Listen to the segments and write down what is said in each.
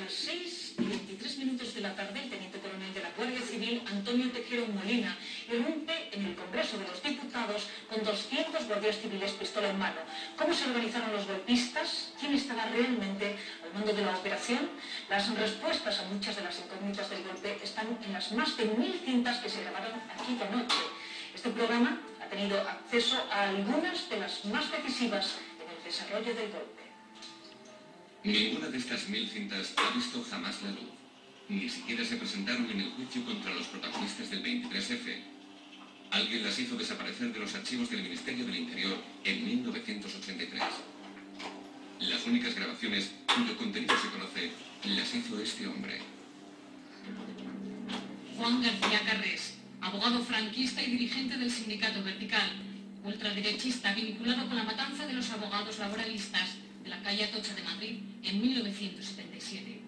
las 6:23 de la tarde, el teniente coronel de la Guardia Civil, Antonio Tejero Molina, irrumpe en el Congreso de los Diputados con 200 guardias civiles pistola en mano. ¿Cómo se organizaron los golpistas? ¿Quién estaba realmente al mando de la operación? Las respuestas a muchas de las incógnitas del golpe están en las más de 1000 cintas que se grabaron aquí de noche. Este programa ha tenido acceso a algunas de las más decisivas en el desarrollo del golpe. Ninguna de estas 1000 cintas ha visto jamás la luz. Ni siquiera se presentaron en el juicio contra los protagonistas del 23F. Alguien las hizo desaparecer de los archivos del Ministerio del Interior en 1983. Las únicas grabaciones cuyo contenido se conoce las hizo este hombre. Juan García Carrés, abogado franquista y dirigente del sindicato Vertical, ultraderechista vinculado con la matanza de los abogados laboralistas de la calle Atocha de Madrid en 1977.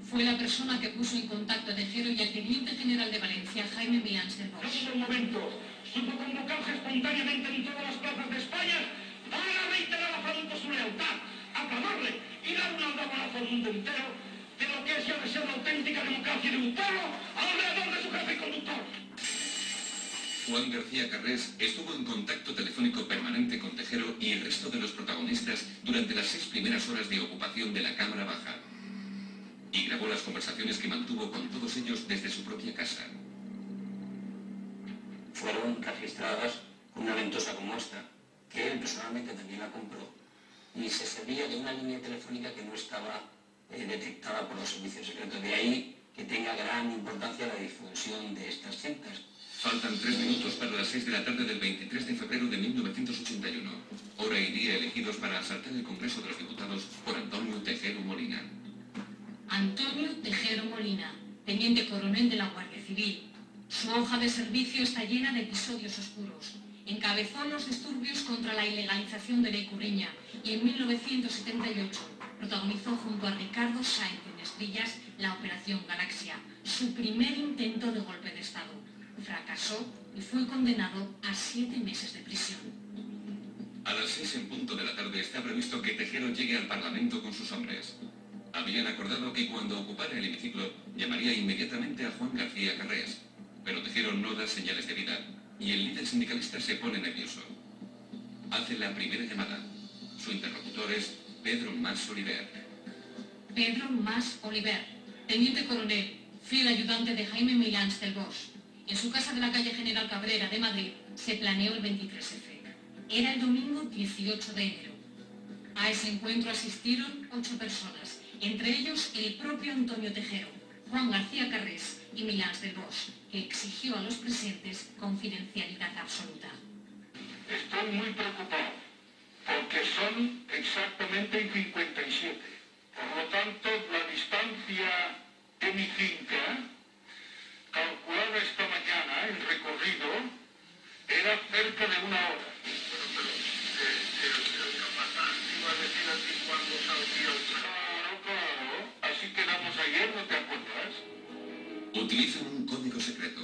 Fue la persona que puso en contacto a Tejero y al teniente general de Valencia, Jaime Milans del Bosch. En un momento supo convocarse espontáneamente en todas las plazas de España para reiterar a Franco su lealtad, aclamarle y dar un aldabonazo al mundo entero de lo que es ya de ser la auténtica democracia de un pueblo alrededor de su jefe y conductor. Juan García Carrés estuvo en contacto telefónico permanente con Tejero y el resto de los protagonistas durante las 6 primeras horas de ocupación de la Cámara Baja. Y grabó las conversaciones que mantuvo con todos ellos desde su propia casa. Fueron registradas con una ventosa como esta, que él personalmente también la compró, y se servía de una línea telefónica que no estaba detectada por los servicios secretos. De ahí que tenga gran importancia la difusión de estas cintas. Faltan 3 minutos para las 6 de la tarde del 23 de febrero de 1981. Hora y día elegidos para asaltar el Congreso de los Diputados por Antonio Tejero Molina. Antonio Tejero Molina, teniente coronel de la Guardia Civil. Su hoja de servicio está llena de episodios oscuros. Encabezó los disturbios contra la ilegalización de la Icurriña y en 1978 protagonizó junto a Ricardo Sáenz en Estrillas la Operación Galaxia, su primer intento de golpe de Estado. Fracasó y fue condenado a 7 meses de prisión. A las 6 en punto de la tarde está previsto que Tejero llegue al Parlamento con sus hombres. Habían acordado que cuando ocupara el hemiciclo llamaría inmediatamente a Juan García Carrés, pero Tejero no da señales de vida y el líder sindicalista se pone nervioso. Hace la primera llamada. Su interlocutor es Pedro Mas Oliver. Pedro Mas Oliver, teniente coronel, fiel ayudante de Jaime Milans del Bosch. En su casa de la calle General Cabrera de Madrid se planeó el 23F. Era el domingo 18 de enero. A ese encuentro asistieron 8 personas, entre ellos el propio Antonio Tejero, Juan García Carrés y Milans del Bosch, que exigió a los presentes confidencialidad absoluta. Estoy muy preocupado, porque son exactamente 57. Por lo tanto, la distancia de mi finca, calculada esta mañana, el recorrido, era cerca de 1 hora. El capataz iba a decir aquí cuándo saldría el tren. Claro. Así quedamos ayer, ¿no te acuerdas? Utilizan un código secreto.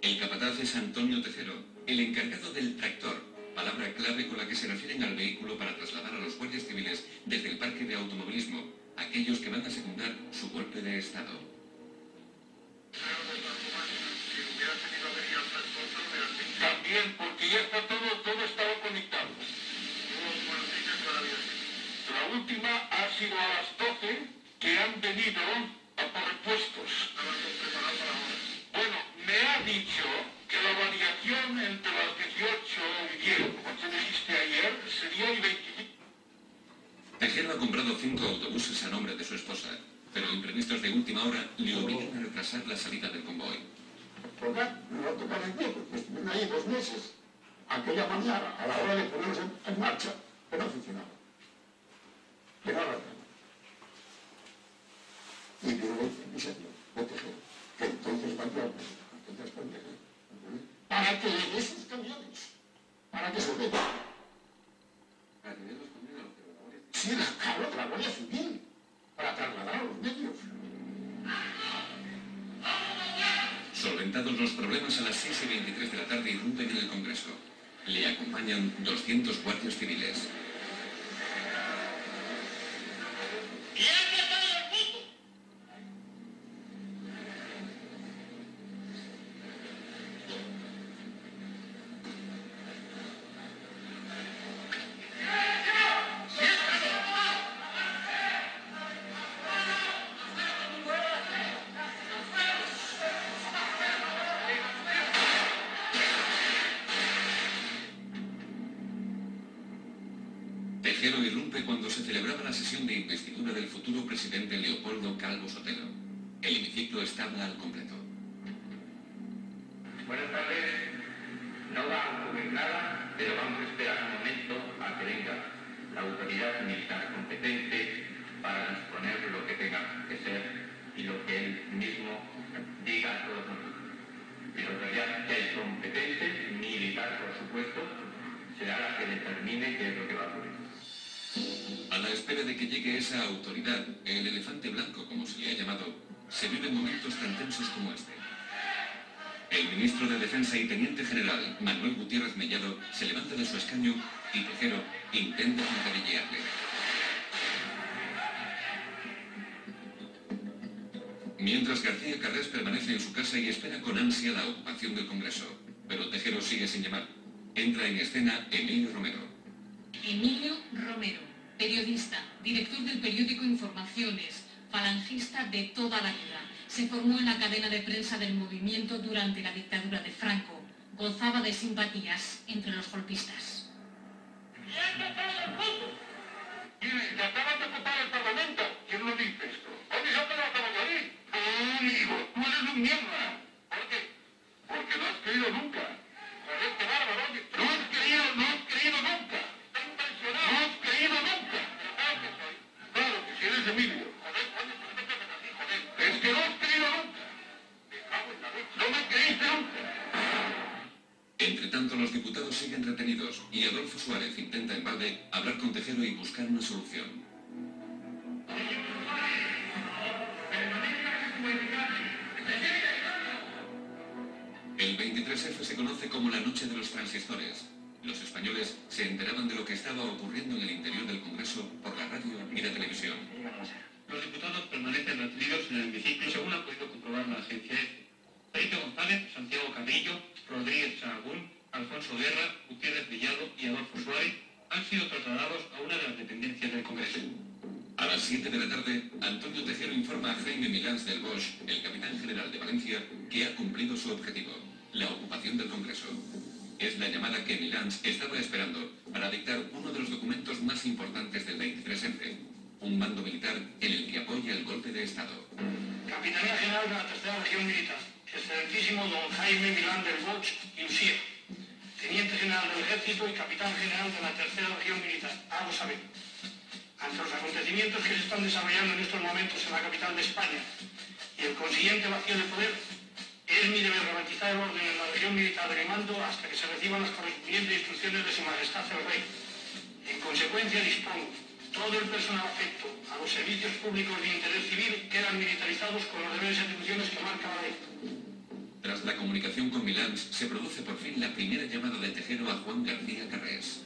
El capataz es Antonio Tejero, el encargado del tractor, palabra clave con la que se refieren al vehículo para trasladar a los guardias civiles desde el parque de automovilismo, aquellos que van a secundar su golpe de Estado. También, porque ya está todo estaba conectado. La última ha sido a las 12, que han venido a por repuestos. Bueno, me ha dicho que la variación entre las 18 y 10, como tú dijiste ayer, sería el 25. Tejero ha comprado 5 autobuses a nombre de su esposa, pero imprevistos de última hora le obligan a retrasar la salida del convoy. Porque no lo tocan en pie, porque estuvieron ahí 2 meses. Aquella mañana, a la hora de ponerlos en marcha, que no funcionaba. Que no arrancaba. Y luego el diseño de Tejero, que entonces cambió el para que le dé sus camiones, para que se vea. ¿Para que den los camiones? Sí, claro, de la Guardia Civil, para trasladar a los medios. Solventados los problemas, a las 6:23 de la tarde irrumpen en el Congreso. Le acompañan 200 guardias civiles. la sesión de investidura del futuro presidente Leopoldo Calvo Sotelo. El hemiciclo estaba al completo. Buenas tardes. No va a ocurrir nada, pero vamos a esperar un momento a que venga la autoridad militar competente para disponer lo que tenga que ser y lo que él mismo diga a todos nosotros. Y la autoridad que es competente, militar por supuesto, será la que determine qué es lo que va a ocurrir. A la espera de que llegue esa autoridad, el elefante blanco, como se le ha llamado, se viven momentos tan tensos como este. El ministro de Defensa y teniente general, Manuel Gutiérrez Mellado, se levanta de su escaño y Tejero intenta zancadillearle. Mientras García Carrés permanece en su casa y espera con ansia la ocupación del Congreso. Pero Tejero sigue sin llamar. Entra en escena Emilio Romero. Emilio Romero, periodista, director del periódico Informaciones, falangista de toda la vida. Se formó en la cadena de prensa del movimiento durante la dictadura de Franco. Gozaba de simpatías entre los golpistas. Mire, que acaban de ocupar el Parlamento. ¿Quién lo dice esto? Oye, yo te lo acabo de oír. Hijo, tú eres un mierda. ¿Por qué? Porque no has creído nunca. Joder, qué bárbaro. No has creído nunca. Está impresionado. No has creído nunca. Claro que soy. Claro que si eres Emilio. Joder, coño, ¿por qué te haces así, joder? Es que no has creído nunca. Me cago en la leche. No me creíste nunca. Entre tanto, los diputados siguen retenidos y Adolfo Suárez intenta en balde hablar con Tejero y buscar una solución. El 23F se conoce como la noche de los transistores. Los españoles se enteraban de lo que estaba ocurriendo en el interior del Congreso por la radio y la televisión. Los diputados permanecen retenidos en el hemiciclo, según ha podido comprobar la agencia EFE. Felipe González, Santiago Carrillo, Rodríguez Sahagún, Alfonso Guerra, Gutiérrez Mellado y Adolfo Suárez han sido trasladados a una de las dependencias del Congreso. A las 7 de la tarde, Antonio Tejero informa a Jaime Milans del Bosch, el capitán general de Valencia, que ha cumplido su objetivo, la ocupación del Congreso. Es la llamada que Milans estaba esperando para dictar uno de los documentos más importantes del 23F, un mando militar en el que apoya el golpe de Estado. Capitanía General de la Tercera Región Militar, excelentísimo don Jaime Milán del Bosch y Lucía, Teniente General del Ejército y Capitán General de la Tercera Región Militar, algo saben. Ante los acontecimientos que se están desarrollando en estos momentos en la capital de España y el consiguiente vacío de poder, es mi deber garantizar el orden en la región militar de mi mando hasta que se reciban las correspondientes instrucciones de Su Majestad el Rey. En consecuencia, dispongo todo el personal afecto a los servicios públicos de interés civil quedan militarizados con los deberes y atribuciones que marca la ley. Tras la comunicación con Milans, se produce por fin la primera llamada de Tejero a Juan García Carrés.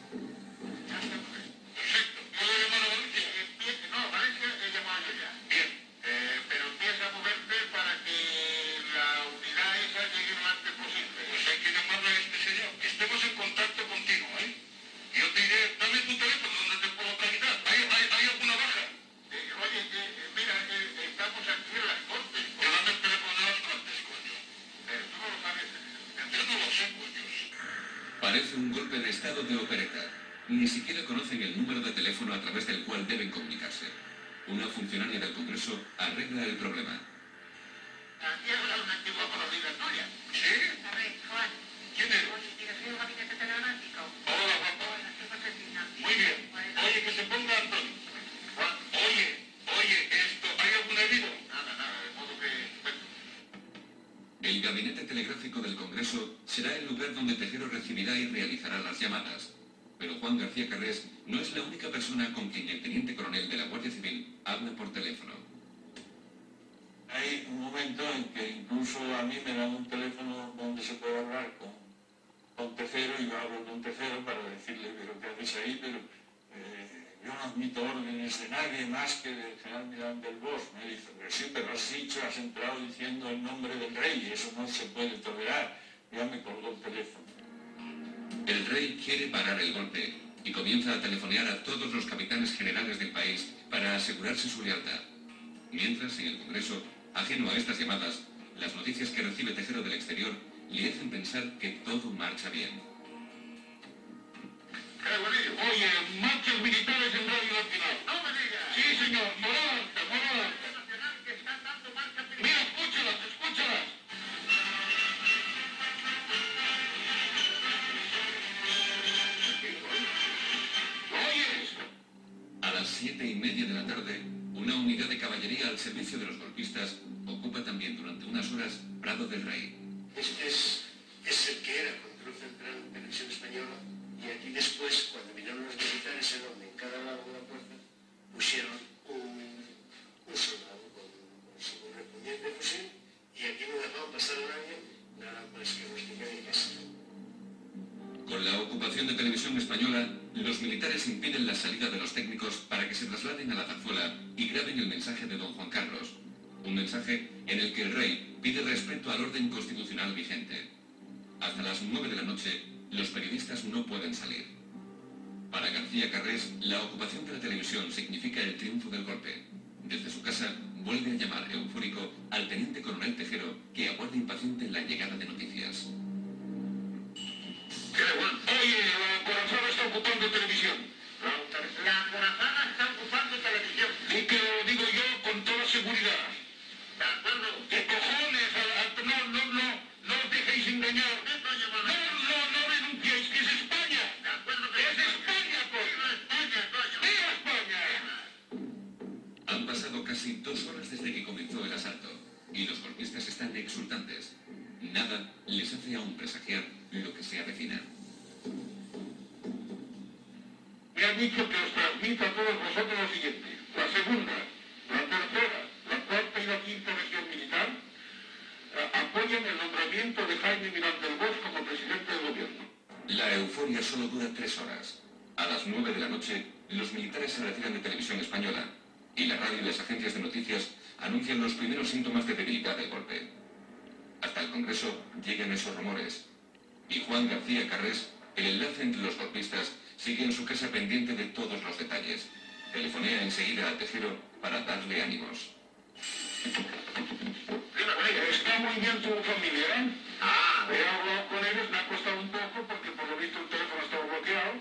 Parece un golpe de estado de opereta. Ni siquiera conocen el número de teléfono a través del cual deben comunicarse. Una funcionaria del Congreso arregla el problema. Aquí habrá una antigua conocida tuya. ¿Sí? A ver, Juan. ¿Quién es? ¿Tienes un gabinete telemático? Hola, papá. Muy bien. Oye, que se ponga Antonio. Juan, oye, esto, ¿hay algún herido? Nada, de modo que... El gabinete telegráfico del Congreso será el lugar donde Tejero recibirá y realizará las llamadas. Pero Juan García Carrés no es la única persona con quien el teniente coronel de la Guardia Civil habla por teléfono. Hay un momento en que incluso a mí me dan un teléfono donde se puede hablar con Tejero y yo hablo con Tejero para decirle, pero ¿qué haces ahí? Pero yo no admito órdenes de nadie más que del general Milán del Bosch. Me dice, pero sí, pero has entrado diciendo el nombre del rey, eso no se puede tolerar. Ya me colgó el teléfono. El rey quiere parar el golpe y comienza a telefonear a todos los capitanes generales del país para asegurarse su lealtad. Mientras, en el Congreso, ajeno a estas llamadas, las noticias que recibe Tejero del exterior le hacen pensar que todo marcha bien. Oye, marchas militares en Radio Nacional. No me digas. señor, moral. Mira, escúchalas. ¿Oyes? A las 7:30 de la tarde, una unidad de caballería al servicio de los golpistas ocupa también durante unas horas Prado del Rey. Este es el que era control central en Televisión Española, y aquí después, cuando vinieron los militares, en donde en cada lado de la puerta pusieron un soldado con su repugnante fusil, y aquí no dejaban pasar a nadie, nada más que rusticar y casa. Con la ocupación de Televisión Española, los militares impiden la salida de los técnicos para que se trasladen a la Zarzuela y graben el mensaje de don Juan Carlos. Un mensaje en el que el rey pide respeto al orden constitucional vigente. Hasta las 9 de la noche, los periodistas no pueden salir. Para García Carrés, la ocupación de la televisión significa el triunfo del golpe. Desde su casa, vuelve a llamar eufórico al teniente coronel Tejero, que aguarda impaciente la llegada de noticias. Oye, la acorazada está ocupando televisión. La acorazada está ocupando televisión. Y que lo digo yo con toda seguridad. ¿De acuerdo? ¿Qué cojones? No os dejéis engañar. No renunciéis, que es España. ¿De acuerdo? Es España, coño. España, coño. ¡Viva España! Han pasado casi 2 horas desde que comenzó el asalto, y los golpistas están exultantes. Nada les hace aún presagiar lo que se avecina. Me han dicho que os transmita a todos vosotros lo siguiente. La segunda, la tercera, la cuarta y la quinta región militar apoyan el nombramiento de Jaime Milán del Bosch como presidente del gobierno. La euforia solo dura 3 horas. A las 9 de la noche, los militares se retiran de Televisión Española, y la radio y las agencias de noticias anuncian los primeros síntomas de debilidad del golpe. Hasta el Congreso llegan esos rumores, y Juan García Carrés, el enlace entre los golpistas, sigue en su casa pendiente de todos los detalles. Telefonea enseguida a Tejero para darle ánimos. Está muy bien tu familia, ¿eh? He hablado con ellos, me ha costado un poco porque por lo visto el teléfono estaba bloqueado,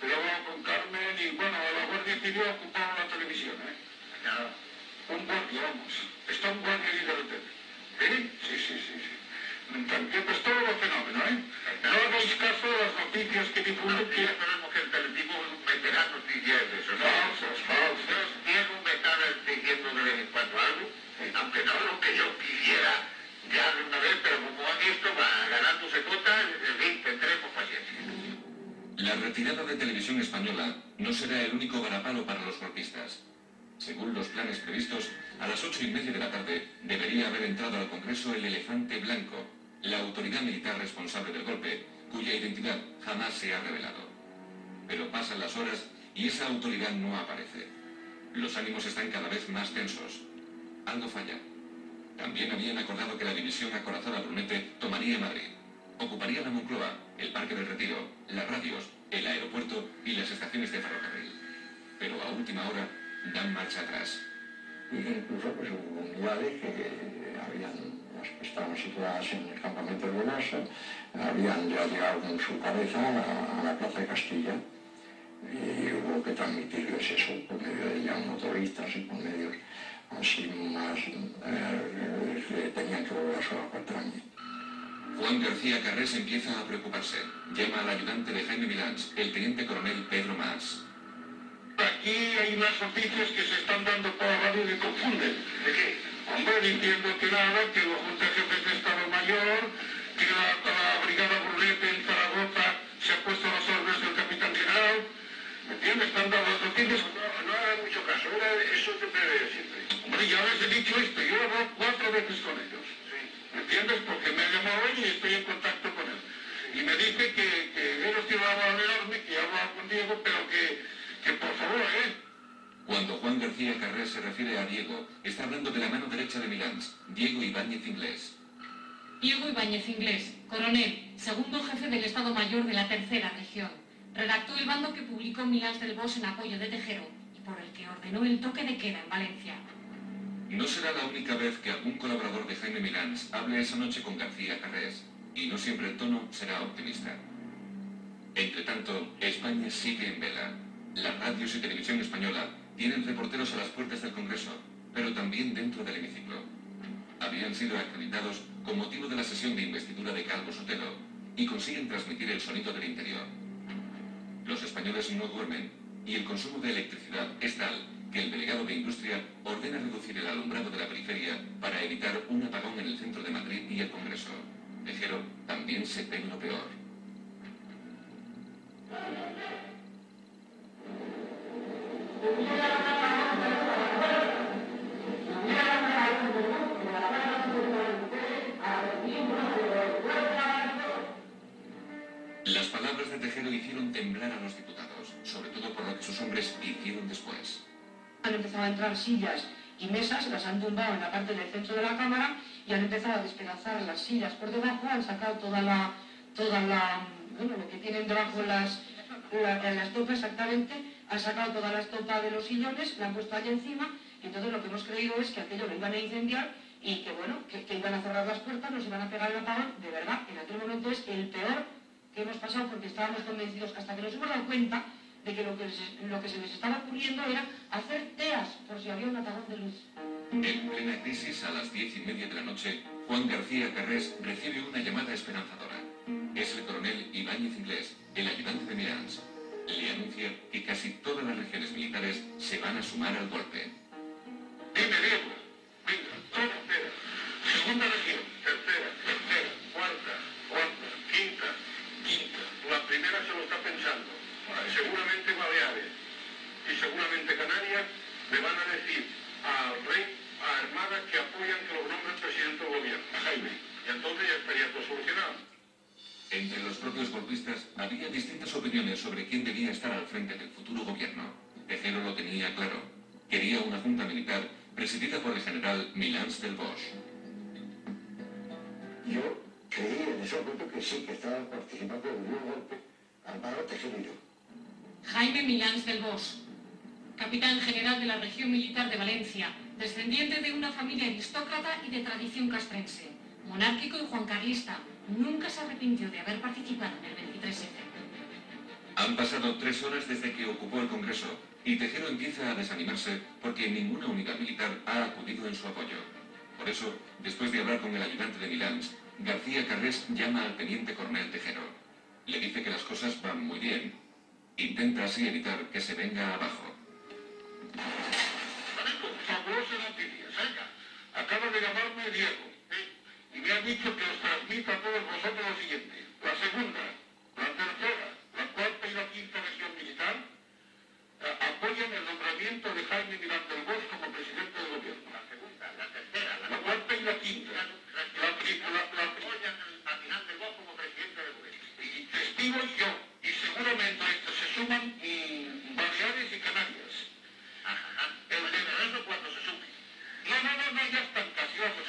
pero he hablado con Carmen y bueno, la Guardia Civil ha ocupado la televisión, ¿eh? Un guardia, vamos. Está un guardia ahí de repente. Sí. Pues todo lo fenómeno, ¿eh? No hagáis caso de las noticias que difunden que... Esperemos que el teletipo meterá noticias de eso. Falsas. Diego me está diciendo de vez en cuando algo, aunque no es lo que yo quisiera ya de una vez, pero como han visto, va ganándose cuotas, en fin, tendremos paciencia. La retirada de Televisión Española no será el único varapalo para los golpistas. Según los planes previstos, a las 8:30 de la tarde debería haber entrado al Congreso el Elefante Blanco, la autoridad militar responsable del golpe, cuya identidad jamás se ha revelado. Pero pasan las horas y esa autoridad no aparece. Los ánimos están cada vez más tensos. Algo falla. También habían acordado que la división acorazada Brunete tomaría Madrid. Ocuparía la Moncloa, el Parque del Retiro, las radios, el aeropuerto y las estaciones de ferrocarril. Pero a última hora dan marcha atrás. Y incluso pues hubo unidades que las que estaban situadas en el campamento de Velosa, habían ya llegado con su cabeza a la Plaza de Castilla, y hubo que transmitirles eso por medio de ya motoristas y por medios así más que tenían que volver a su apartamento. Juan García Carrés empieza a preocuparse. Llama al ayudante de Jaime Milans, el teniente coronel Pedro Mas. Aquí hay unas noticias que se están dando por la radio y me confunden. ¿De qué? Hombre, diciendo que nada, que los juntas jefes de Estado Mayor, que la brigada Brunete en Zaragoza se ha puesto a las órdenes del capitán general. ¿Me entiendes? Están dando las noticias. No haga mucho caso, eso te prevé siempre. Hombre, ya les he dicho esto, yo he hablado 4 veces con ellos. Sí. ¿Me entiendes? Porque me ha llamado hoy y estoy en contacto con él. Y me dice que ellos tienen una mano enorme, que ha hablado con Diego, pero que por favor, Cuando Juan García Carrés se refiere a Diego, está hablando de la mano derecha de Milans, Diego Ibáñez Inglés. Diego Ibáñez Inglés, coronel, segundo jefe del Estado Mayor de la Tercera Región. Redactó el bando que publicó Milans del Bosch en apoyo de Tejero y por el que ordenó el toque de queda en Valencia. No será la única vez que algún colaborador de Jaime Milans hable esa noche con García Carrés, y no siempre el tono será optimista. Entre tanto, España sigue en vela. Las radios y Televisión Española tienen reporteros a las puertas del Congreso, pero también dentro del hemiciclo. Habían sido acreditados con motivo de la sesión de investidura de Calvo Sotelo y consiguen transmitir el sonido del interior. Los españoles no duermen y el consumo de electricidad es tal que el delegado de Industria ordena reducir el alumbrado de la periferia para evitar un apagón en el centro de Madrid y el Congreso. Tejero también se teme lo peor. Las palabras de Tejero hicieron temblar a los diputados, sobre todo por lo que sus hombres hicieron después. Han empezado a entrar sillas y mesas, las han tumbado en la parte del centro de la Cámara y han empezado a despedazar las sillas por debajo, han sacado bueno, lo que tienen debajo la estopa exactamente, han sacado toda la estopa de los sillones, la han puesto allí encima y entonces lo que hemos creído es que aquello lo iban a incendiar y que bueno, que iban a cerrar las puertas, nos iban a pegar el apagón. De verdad, en aquel momento es el peor que hemos pasado porque estábamos convencidos hasta que nos hemos dado cuenta de que lo que se les estaba ocurriendo era hacer teas por si había un apagón de luz. En plena crisis, a las 10:30 de la noche, Juan García Carrés recibe una llamada esperanzadora. Es el coronel Ibáñez Inglés, el ayudante de Milans. Le anuncia que casi todas las regiones militares se van a sumar al golpe. Dime, Diego. Venga, toma, espera. Segunda región, tercera, cuarta, quinta. La primera se lo está pensando. Seguramente Baleares y seguramente Canarias le van a decir al rey, a Armada, que apoyan que lo nombre presidente del gobierno, a Jaime. Y entonces ya estaría todo solucionado. Entre los propios golpistas había distintas opiniones sobre quién debía estar al frente del futuro gobierno. Tejero lo tenía claro. Quería una junta militar presidida por el general Milans del Bosch. Yo creí en ese momento que sí, que estaba participando de un golpe armado Tejero y yo. Jaime Milans del Bosch, capitán general de la región militar de Valencia, descendiente de una familia aristócrata y de tradición castrense, monárquico y juancarlista, nunca se arrepintió de haber participado en el 23F. Han pasado 3 horas desde que ocupó el Congreso y Tejero empieza a desanimarse porque ninguna unidad militar ha acudido en su apoyo. Por eso, después de hablar con el ayudante de Milans, García Carrés llama al teniente coronel Tejero. Le dice que las cosas van muy bien. Intenta así evitar que se venga abajo. Fabulosa noticia, venga. Acaba de llamarme Diego y me ha dicho que os transmita a todos vosotros lo siguiente. La segunda, la tercera, la cuarta y la quinta región militar apoyan el nombramiento de Jaime Milans del Bosch como presidente del gobierno. La segunda, la tercera, la cuarta y la quinta. Apoyan a Milans del Bosch como presidente del gobierno. Y testigo yo. Y seguramente a esto se suman Baleares y Canarias. El de verano cuando se sume. No, ya están casi vamos.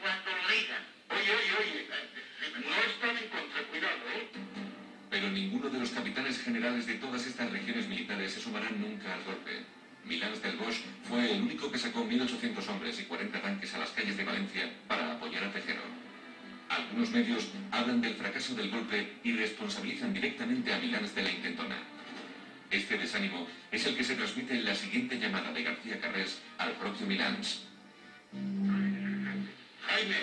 Cuando lo digan. Oye. No están en contra, cuidado, Pero ninguno de los capitanes generales de todas estas regiones militares se sumarán nunca al golpe. Milans del Bosch fue el único que sacó 1.800 hombres y 40 tanques a las calles de Valencia para apoyar a Tejero. Algunos medios hablan del fracaso del golpe y responsabilizan directamente a Milans de la intentona. Este desánimo es el que se transmite en la siguiente llamada de García Carrés al propio Milans. Jaime,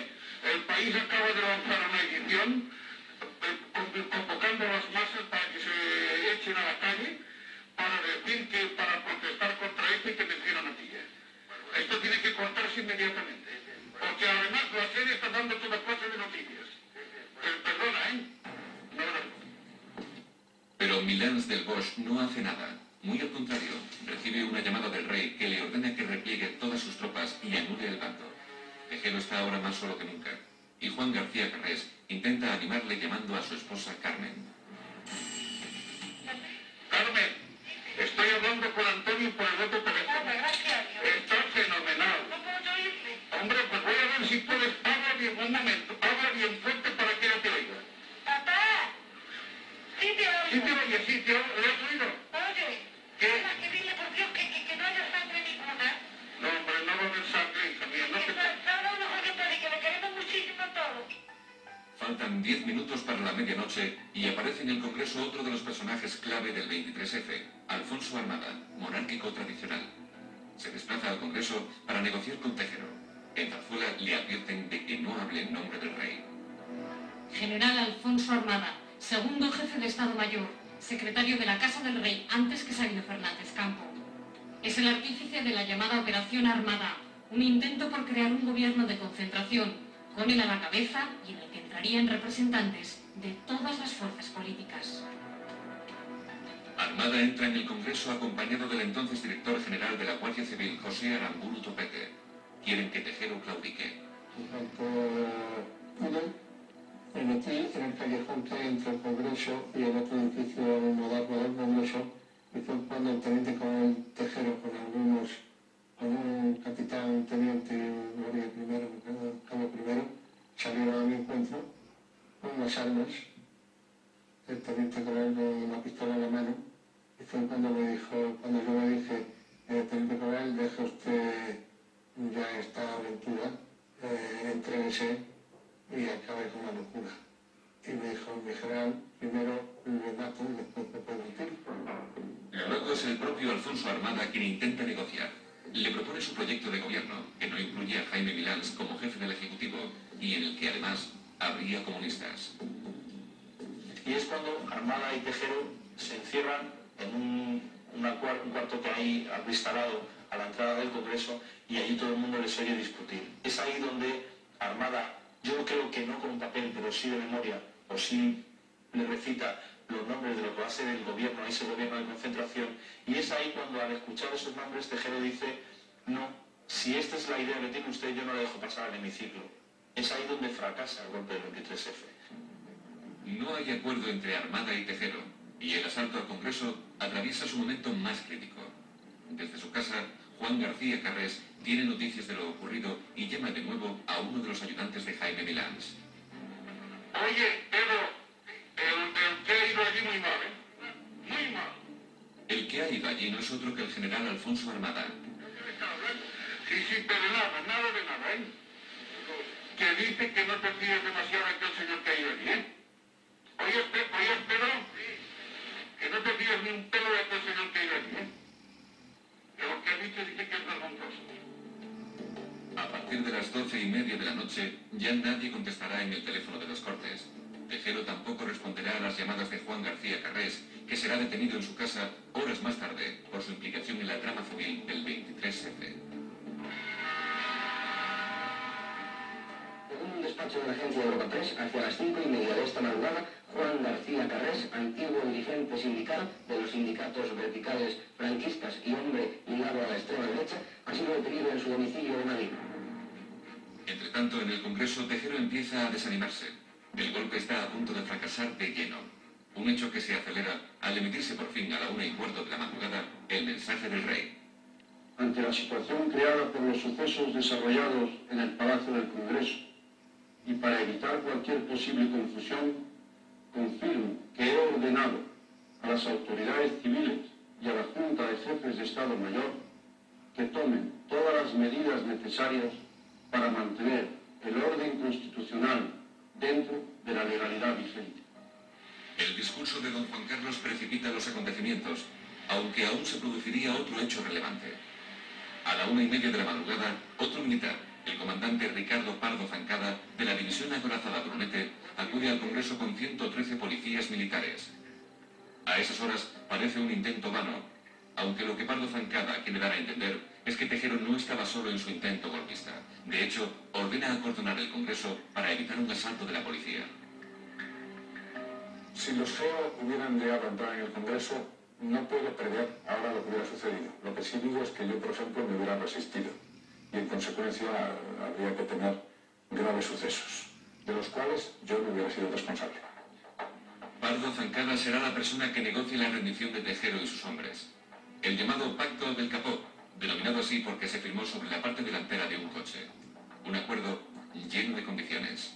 el país acaba de lanzar una edición convocando a las masas para que se echen a la calle para decir que para protestar contra esto y que mencionan a ti. Esto tiene que cortarse inmediatamente. Porque además la serie está dando toda clase de noticias. Perdona, Pero Milans del Bosch no hace nada. Muy al contrario, recibe una llamada del rey que le ordena que repliegue todas sus tropas y anule el bando. Tejero está ahora más solo que nunca. Y Juan García Carrés intenta animarle llamando a su esposa Carmen. Carmen, estoy hablando con Antonio por el otro teléfono. Está fenomenal. Hombre, pues voy a ver si puedes. Habla bien, un momento. Habla bien fuerte para que ella te oiga. Papá. Sí te oigo. Sí te oigo. ¿Lo has oído? Oye. ¿Qué? Que dile por Dios que no haya sangre ninguna. No, hombre, no va a haber sangre, hija mía. No te... No, que lo queremos muchísimo todos. Faltan 10 minutos para la medianoche y aparece en el Congreso otro de los personajes clave del 23F, Alfonso Armada, monárquico tradicional. Se desplaza al Congreso para negociar con Tejero. En Zarzuela le advierten de que no hable en nombre del rey. General Alfonso Armada, segundo jefe de Estado Mayor, secretario de la Casa del Rey antes que Sabino Fernández Campo. Es el artífice de la llamada Operación Armada, un intento por crear un gobierno de concentración, con él a la cabeza y en el que entrarían representantes de todas las fuerzas políticas. Armada entra en el Congreso acompañado del entonces director general de la Guardia Civil, José Aramburu Topete. Quieren que Tejero claudique. En cuanto pude, me metí en el callejón que hay entre el Congreso y el otro edificio moderno del Congreso, y fue cuando el teniente coronel Tejero con un capitán, un teniente y un guardia primero, un cabo primero, salieron a mi encuentro con las armas, el teniente coronel con una pistola en la mano, y fue cuando yo le dije, teniente coronel, deje usted ya esta aventura, entréguese y acabe con la locura. Y me dijo, mi general, primero le mato y después me pego un tiro. Luego es el propio Alfonso Armada quien intenta negociar. Le propone su proyecto de gobierno, que no incluye a Jaime Milans como jefe del Ejecutivo y en el que además habría comunistas. Y es cuando Armada y Tejero se encierran en un cuarto que hay instalado a la entrada del Congreso y allí todo el mundo les oye discutir. Es ahí donde Armada, yo creo que no con un papel, pero sí de memoria, o sí le recita los nombres de lo que va a ser el gobierno, ese gobierno de concentración, y es ahí cuando al escuchar esos nombres Tejero dice, no, si esta es la idea que tiene usted, yo no la dejo pasar al hemiciclo. Es ahí donde fracasa el golpe del 23F. No hay acuerdo entre Armada y Tejero, y el asalto al Congreso atraviesa su momento más crítico. Desde su casa, Juan García Carrés tiene noticias de lo ocurrido y llama de nuevo a uno de los ayudantes de Jaime Milans. Oye, Pedro, el que ha ido allí muy mal, ¿eh? Muy mal. El que ha ido allí no es otro que el general Alfonso Armada. Sí, pero nada de nada, ¿eh? Que dice que no te fíes demasiado aquel señor que ha ido allí, ¿eh? Oye, Pedro, que no te fíes ni un pelo de aquel señor que ha ido allí, ¿eh? Que lo que ha dicho dice que es vergonzoso. A partir de las 12:30 de la noche, ya nadie contestará en el teléfono de los Cortes. Tejero tampoco responderá a las llamadas de Juan García Carrés, que será detenido en su casa horas más tarde por su implicación en la trama civil del 23F. Según un despacho de la agencia Europa Press, hacia las 5:30 de esta madrugada, Juan García Carrés, antiguo dirigente sindical de los sindicatos verticales franquistas y hombre ligado a la extrema derecha, ha sido detenido en su domicilio de Madrid. Entre tanto, en el Congreso, Tejero empieza a desanimarse. El golpe está a punto de fracasar de lleno. Un hecho que se acelera al emitirse por fin a la 1:15 de la madrugada el mensaje del rey. Ante la situación creada por los sucesos desarrollados en el Palacio del Congreso y para evitar cualquier posible confusión, confirmo que he ordenado a las autoridades civiles y a la Junta de Jefes de Estado Mayor que tomen todas las medidas necesarias para mantener el orden constitucional dentro de la legalidad vigente. El discurso de don Juan Carlos precipita los acontecimientos, aunque aún se produciría otro hecho relevante. A la 1:30 de la madrugada, otro militar, el comandante Ricardo Pardo Zancada, de la división acorazada Brunete, acude al Congreso con 113 policías militares. A esas horas parece un intento vano, aunque lo que Pardo Zancada quiere dar a entender es que Tejero no estaba solo en su intento golpista. De hecho, ordena acordonar el Congreso para evitar un asalto de la policía. Si los GEO hubieran llegado a entrar en el Congreso, no puedo prever ahora lo que hubiera sucedido. Lo que sí digo es que yo, por ejemplo, me hubiera resistido. Y en consecuencia habría que tener graves sucesos, de los cuales yo no hubiera sido responsable. Pardo Zancada será la persona que negocie la rendición de Tejero y sus hombres. El llamado Pacto del Capó, denominado así porque se firmó sobre la parte delantera de un coche. Un acuerdo lleno de condiciones.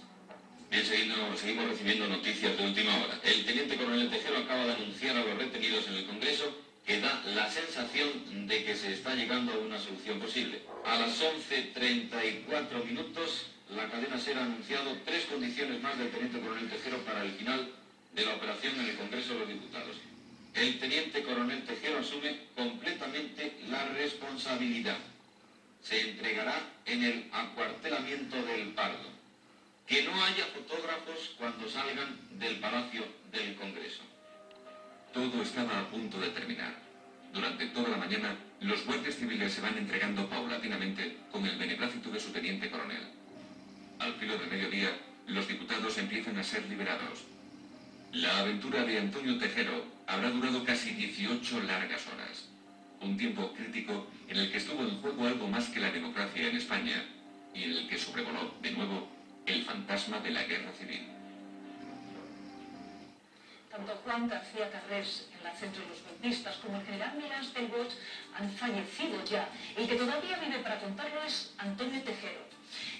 Bien, seguimos recibiendo noticias de última hora. El teniente coronel Tejero acaba de anunciar a los retenidos en el Congreso que da la sensación de que se está llegando a una solución posible. A las 11:34 minutos, la cadena SER ha anunciado 3 condiciones más del teniente coronel Tejero para el final de la operación en el Congreso de los Diputados. El teniente coronel Tejero asume completamente la responsabilidad. Se entregará en el acuartelamiento del Pardo. Que no haya fotógrafos cuando salgan del Palacio del Congreso. Todo estaba a punto de terminar. Durante toda la mañana, los guardias civiles se van entregando paulatinamente con el beneplácito de su teniente coronel. Al filo del mediodía, los diputados empiezan a ser liberados. La aventura de Antonio Tejero habrá durado casi 18 largas horas. Un tiempo crítico en el que estuvo en juego algo más que la democracia en España y en el que sobrevoló, de nuevo, el fantasma de la guerra civil. Tanto Juan García Carrés, en la centro de los golpistas, como el general Milans del Bosch han fallecido ya. El que todavía vive para contarlo es Antonio Tejero.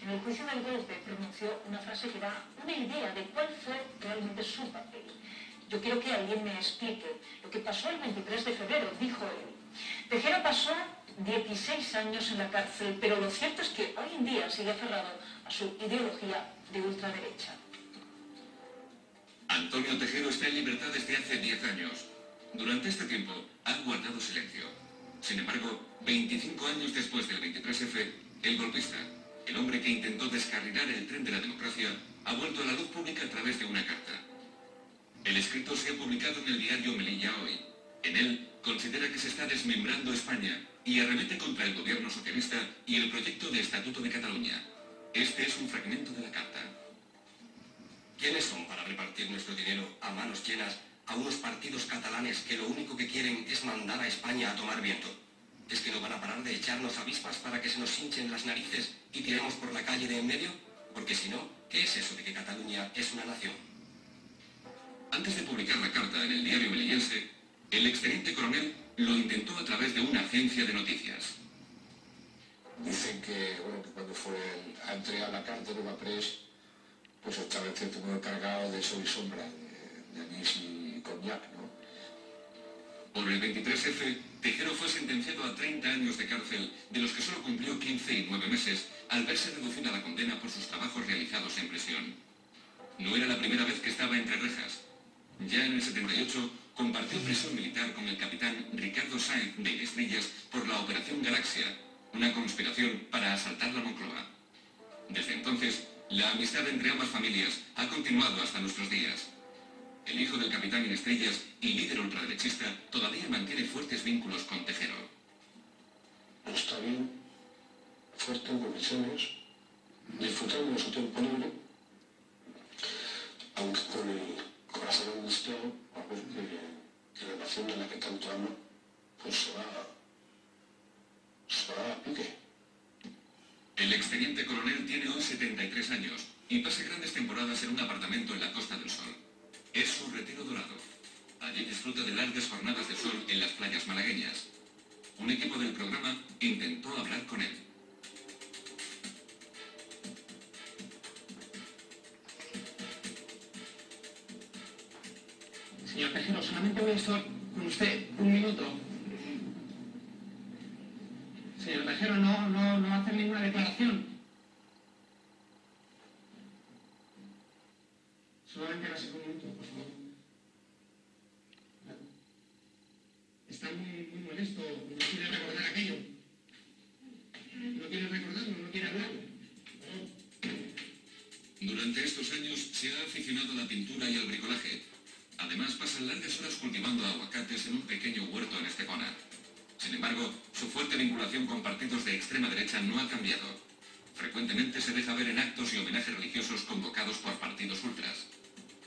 En el juicio del golpe pronunció una frase que da una idea de cuál fue realmente su papel. Yo quiero que alguien me explique lo que pasó el 23 de febrero, dijo él. Tejero pasó 16 años en la cárcel, pero lo cierto es que hoy en día sigue aferrado a su ideología de ultraderecha. Antonio Tejero está en libertad desde hace 10 años. Durante este tiempo ha guardado silencio. Sin embargo, 25 años después del 23F, el golpista, el hombre que intentó descarrilar el tren de la democracia, ha vuelto a la luz pública a través de una carta. El escrito se ha publicado en el diario Melilla Hoy. En él considera que se está desmembrando España y arremete contra el gobierno socialista y el proyecto de Estatuto de Cataluña. Este es un fragmento de la carta. ¿Quiénes son para repartir nuestro dinero a manos llenas a unos partidos catalanes que lo único que quieren es mandar a España a tomar viento? ¿Es que no van a parar de echarnos avispas para que se nos hinchen las narices y tiremos por la calle de en medio? Porque si no, ¿qué es eso de que Cataluña es una nación? Antes de publicar la carta en el diario melillense, el exteniente coronel lo intentó a través de una agencia de noticias. Dicen que, bueno, que cuando fue a entregar la carta de Press, pues estaba en cierto modo cargado de sol y sombra, de anís y coñac, ¿no? Por el 23F, Tejero fue sentenciado a 30 años de cárcel, de los que solo cumplió 15 y 9 meses, al verse reducida la condena por sus trabajos realizados en prisión. No era la primera vez que estaba entre rejas. Ya en el 78 compartió prisión militar con el capitán Ricardo Sáenz de Ilestrillas por la Operación Galaxia, una conspiración para asaltar la Moncloa. Desde entonces, la amistad entre ambas familias ha continuado hasta nuestros días. El hijo del capitán Ilestrillas y líder ultraderechista todavía mantiene fuertes vínculos con Tejero. Está bien, fuerte en condiciones, disfrutando de su tiempo libre, aunque con el corazón angustiado, a ver que la nación en la que tanto ama, pues se va a pique. El exteniente coronel tiene hoy 73 años y pasa grandes temporadas en un apartamento en la Costa del Sol. Es su retiro dorado. Allí disfruta de largas jornadas de sol en las playas malagueñas. Un equipo del programa intentó hablar con él. Señor Tejero, solamente voy a estar con usted un minuto. Señor Tejero, no va a hacer ninguna declaración. Solamente casi un minuto, por favor. Está muy molesto, no quiere recordar aquello. No quiere recordarlo, no quiere hablarlo. Durante estos años se ha aficionado a la pintura y al bricolaje. Además, pasa largas horas cultivando aguacates en un pequeño huerto en Estepona. Sin embargo, su fuerte vinculación con partidos de extrema derecha no ha cambiado. Frecuentemente se deja ver en actos y homenajes religiosos convocados por partidos ultras.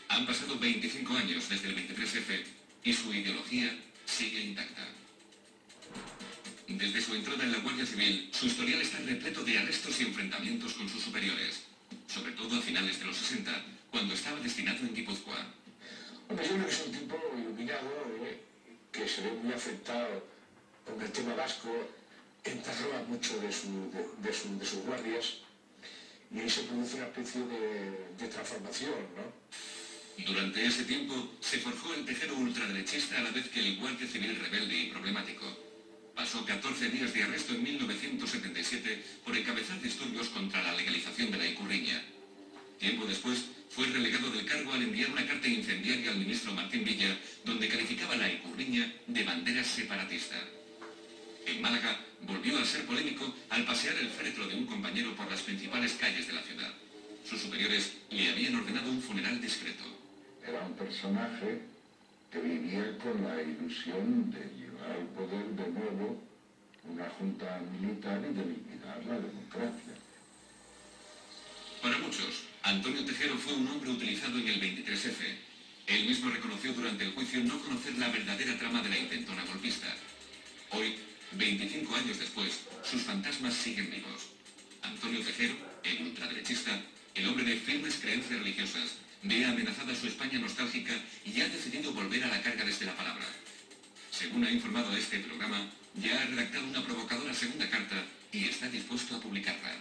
Han pasado 25 años desde el 23F y su ideología sigue intacta. Desde su entrada en la Guardia Civil, su historial está repleto de arrestos y enfrentamientos con sus superiores, sobre todo a finales de los 60, cuando estaba destinado en Guipúzcoa. Hombre, yo creo que es un tipo iluminado, que se ve muy afectado con el tema vasco, enterró mucho de sus guardias y ahí se produce una especie de transformación, ¿no? Durante ese tiempo se forjó el Tejero ultraderechista a la vez que el guardia civil rebelde y problemático. Pasó 14 días de arresto en 1977 por encabezar disturbios contra la legalización de la ikurriña. Tiempo después fue relegado del cargo al enviar una carta incendiaria al ministro Martín Villa, donde calificaba la ikurriña de bandera separatista. En Málaga volvió a ser polémico al pasear el féretro de un compañero por las principales calles de la ciudad. Sus superiores le habían ordenado un funeral discreto. Era un personaje que vivía con la ilusión de llevar al poder de nuevo una junta militar y de liquidar la democracia. Para muchos, Antonio Tejero fue un hombre utilizado en el 23F. Él mismo reconoció durante el juicio no conocer la verdadera trama de la intentona golpista. Hoy, 25 años después, sus fantasmas siguen vivos. Antonio Tejero, el ultraderechista, el hombre de firmes creencias religiosas, ve amenazada su España nostálgica y ha decidido volver a la carga desde la palabra. Según ha informado este programa, ya ha redactado una provocadora segunda carta y está dispuesto a publicarla.